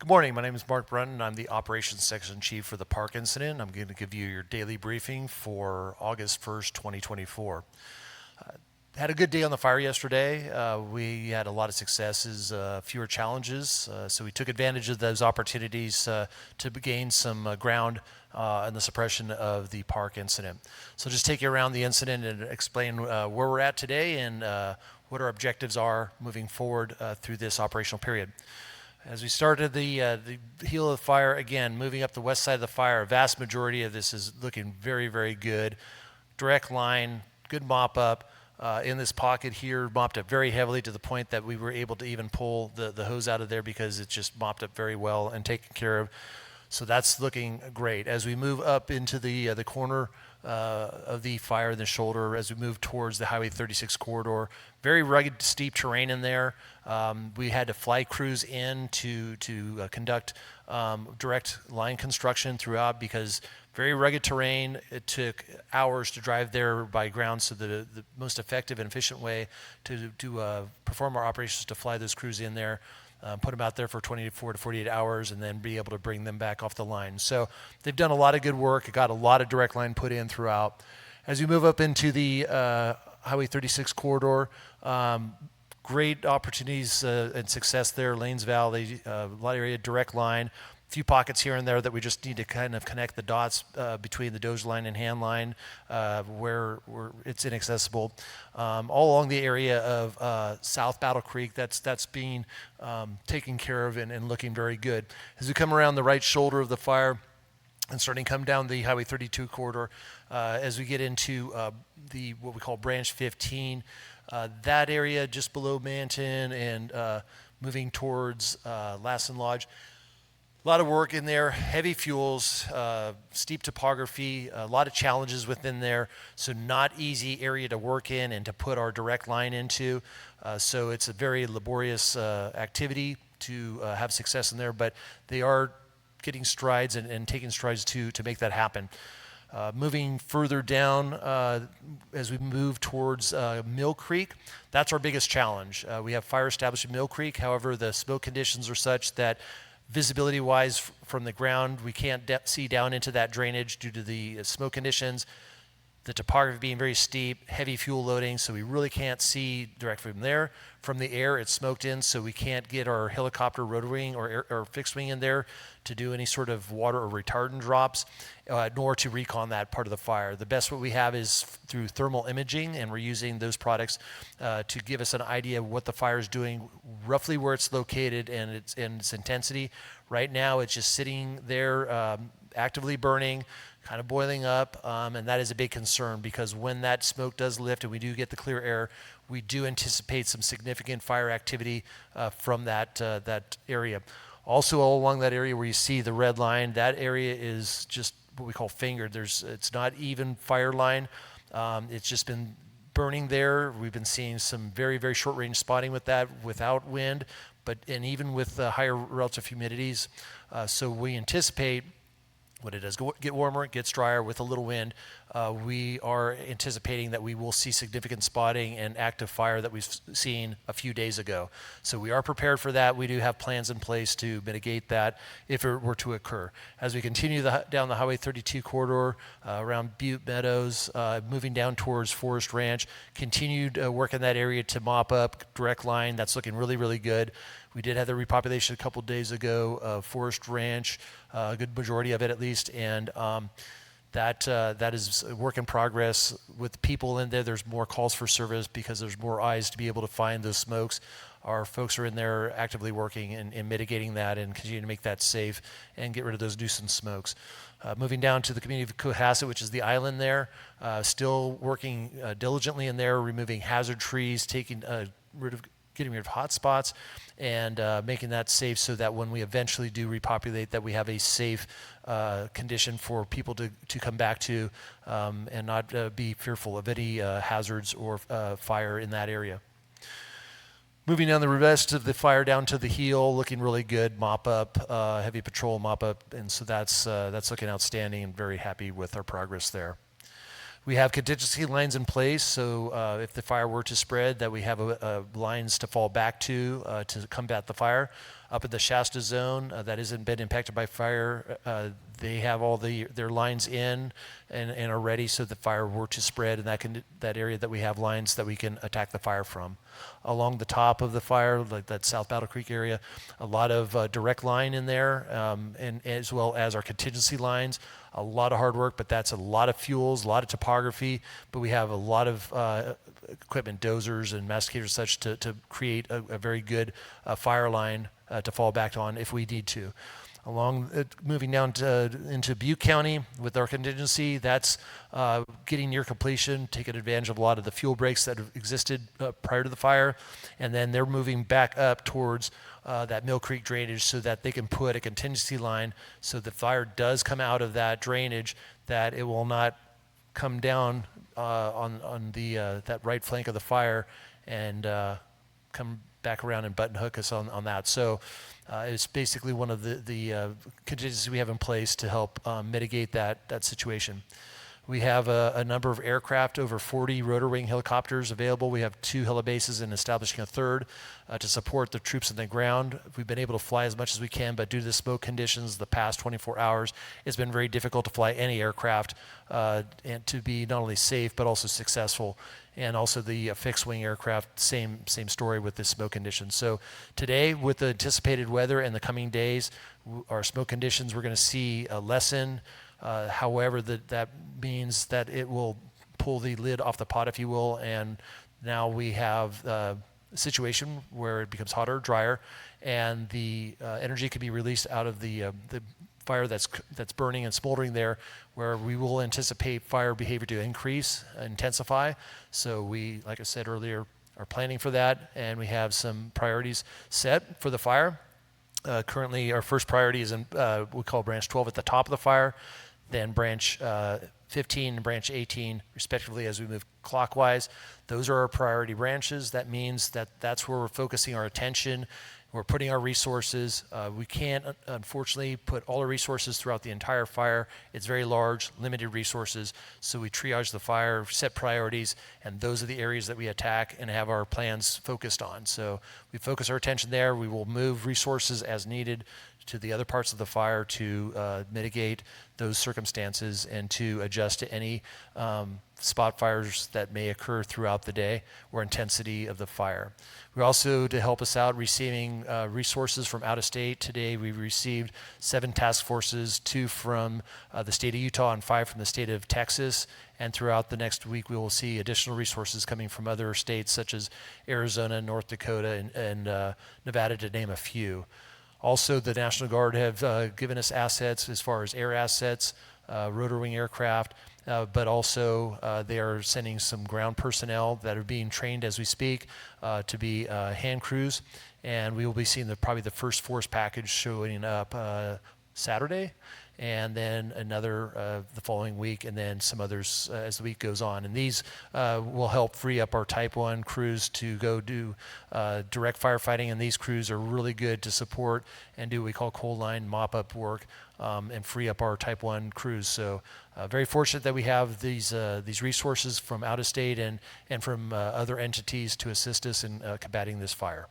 Good morning. My name is Mark Brunton. I'm the Operations Section Chief for the Park Incident. I'm going to give you your daily briefing for August 1st, 2024. Had a good day on the fire yesterday. We had a lot of successes, fewer challenges, so we took advantage of those opportunities to gain some ground in the suppression of the park incident. So just take you around the incident and explain where we're at today and what our objectives are moving forward through this operational period. As we started the heel of the fire, again, moving up the west side of the fire, a vast majority of this is looking very, very good. Direct line, good mop up. In this pocket here, mopped up very heavily to the point that we were able to even pull the hose out of there because it's just mopped up very well and taken care of. So that's looking great. As we move up into the corner of the fire in the shoulder, as we move towards the Highway 36 corridor, very rugged, steep terrain in there. We had to fly crews in to conduct direct line construction throughout because very rugged terrain. It took hours to drive there by ground, so the most effective and efficient way to perform our operations is to fly those crews in there, put them out there for 24 to 48 hours, and then be able to bring them back off the line. So they've done a lot of good work. Got a lot of direct line put in throughout. As we move up into the Highway 36 corridor, great opportunities and success there. Lanes Valley, a lot of area, direct line. Few pockets here and there that we just need to kind of connect the dots between the Doge line and hand line where it's inaccessible. All along the area of South Battle Creek, that's being taken care of and looking very good. As we come around the right shoulder of the fire and starting to come down the Highway 32 corridor, as we get into the what we call Branch 15, that area just below Manton and moving towards Lassen Lodge. A lot of work in there, heavy fuels, steep topography, a lot of challenges within there, so not easy area to work in and to put our direct line into. So it's a very laborious activity to have success in there, but they are getting strides and taking strides to make that happen. Moving further down as we move towards Mill Creek, that's our biggest challenge. We have fire established in Mill Creek. However, the smoke conditions are such that visibility-wise from the ground, we can't see down into that drainage due to the smoke conditions, the topography being very steep, heavy fuel loading, so we really can't see directly from there. From the air, it's smoked in, so we can't get our helicopter rotor wing or fixed wing in there to do any sort of water or retardant drops, nor to recon that part of the fire. The best what we have is through thermal imaging, and we're using those products to give us an idea of what the fire is doing, roughly where it's located and its intensity. Right now, it's just sitting there actively burning, kind of boiling up, and that is a big concern because when that smoke does lift and we do get the clear air, we do anticipate some significant fire activity from that area. Also, all along that area where you see the red line, that area is just what we call fingered. It's not even fire line. It's just been burning there. We've been seeing some very, very short range spotting with that without wind, and even with higher relative humidities. So we anticipate when it does get warmer, it gets drier with a little wind, we are anticipating that we will see significant spotting and active fire that we've seen a few days ago. So we are prepared for that. We do have plans in place to mitigate that if it were to occur. As we continue down the Highway 32 corridor, around Butte Meadows, moving down towards Forest Ranch, continued work in that area to mop up direct line. That's looking really, really good. We did have the repopulation a couple days ago of Forest Ranch, a good majority of it at least, and that is a work in progress. With people in there, there's more calls for service because there's more eyes to be able to find those smokes. Our folks are in there actively working and mitigating that and continue to make that safe and get rid of those nuisance smokes. Moving down to the community of Cohasset, which is the island there, still working diligently in there, removing hazard trees, getting rid of hot spots, and making that safe so that when we eventually do repopulate, that we have a safe condition for people to come back to and not be fearful of any hazards or fire in that area. Moving down the rest of the fire down to the heel, looking really good, mop up, heavy patrol mop up, and so that's looking outstanding and very happy with our progress there. We have contingency lines in place, so if the fire were to spread, that we have lines to fall back to combat the fire. Up in the Shasta zone that hasn't been impacted by fire, they have all their lines in and are ready, so the fire were to spread in that area, that we have lines that we can attack the fire from. Along the top of the fire, like that South Battle Creek area, a lot of direct line in there, and as well as our contingency lines. A lot of hard work, but that's a lot of fuels, a lot of topography, but we have a lot of equipment, dozers and masticators such to create a very good fire line to fall back on if we need to. Moving down into Butte County with our contingency, that's getting near completion, taking advantage of a lot of the fuel breaks that have existed prior to the fire, and then they're moving back up towards that Mill Creek drainage so that they can put a contingency line so the fire does come out of that drainage, that it will not come down on the that right flank of the fire and come back around and button hook us on that. So it's basically one of the contingencies we have in place to help mitigate that situation. We have a number of aircraft, over 40 rotor wing helicopters available. We have 2 helibases and establishing a third to support the troops on the ground. We've been able to fly as much as we can, but due to the smoke conditions the past 24 hours, it's been very difficult to fly any aircraft and to be not only safe but also successful. And also the fixed wing aircraft, same story with the smoke conditions. So today, with the anticipated weather in the coming days, our smoke conditions we're going to see lessen. However, that means that it will pull the lid off the pot, if you will, and now we have a situation where it becomes hotter, drier, and the energy can be released out of the fire that's burning and smoldering there, where we will anticipate fire behavior to increase, intensify. So we, like I said earlier, are planning for that, and we have some priorities set for the fire. Currently, our first priority is in we call branch 12 at the top of the fire, then branch 15 and branch 18 respectively as we move clockwise. Those are our priority branches. That means that's where we're focusing our attention. We're putting our resources. We can't, unfortunately, put all our resources throughout the entire fire. It's very large, limited resources. So we triage the fire, set priorities, and those are the areas that we attack and have our plans focused on. So we focus our attention there. We will move resources as needed to the other parts of the fire to mitigate those circumstances and to adjust to any spot fires that may occur throughout the day or intensity of the fire. We're also, to help us out, receiving resources from out of state. Today we received 7 task forces, 2 from the state of Utah and 5 from the state of Texas. And throughout the next week we will see additional resources coming from other states such as Arizona, North Dakota, and Nevada, to name a few. Also, the National Guard have given us assets as far as air assets, rotor wing aircraft, but also they are sending some ground personnel that are being trained as we speak to be hand crews, and we will be seeing probably the first force package showing up Saturday, and then another the following week, and then some others as the week goes on. And these will help free up our Type 1 crews to go do direct firefighting, and these crews are really good to support and do what we call coal line mop-up work and free up our Type 1 crews. So very fortunate that we have these resources from out of state and from other entities to assist us in combating this fire.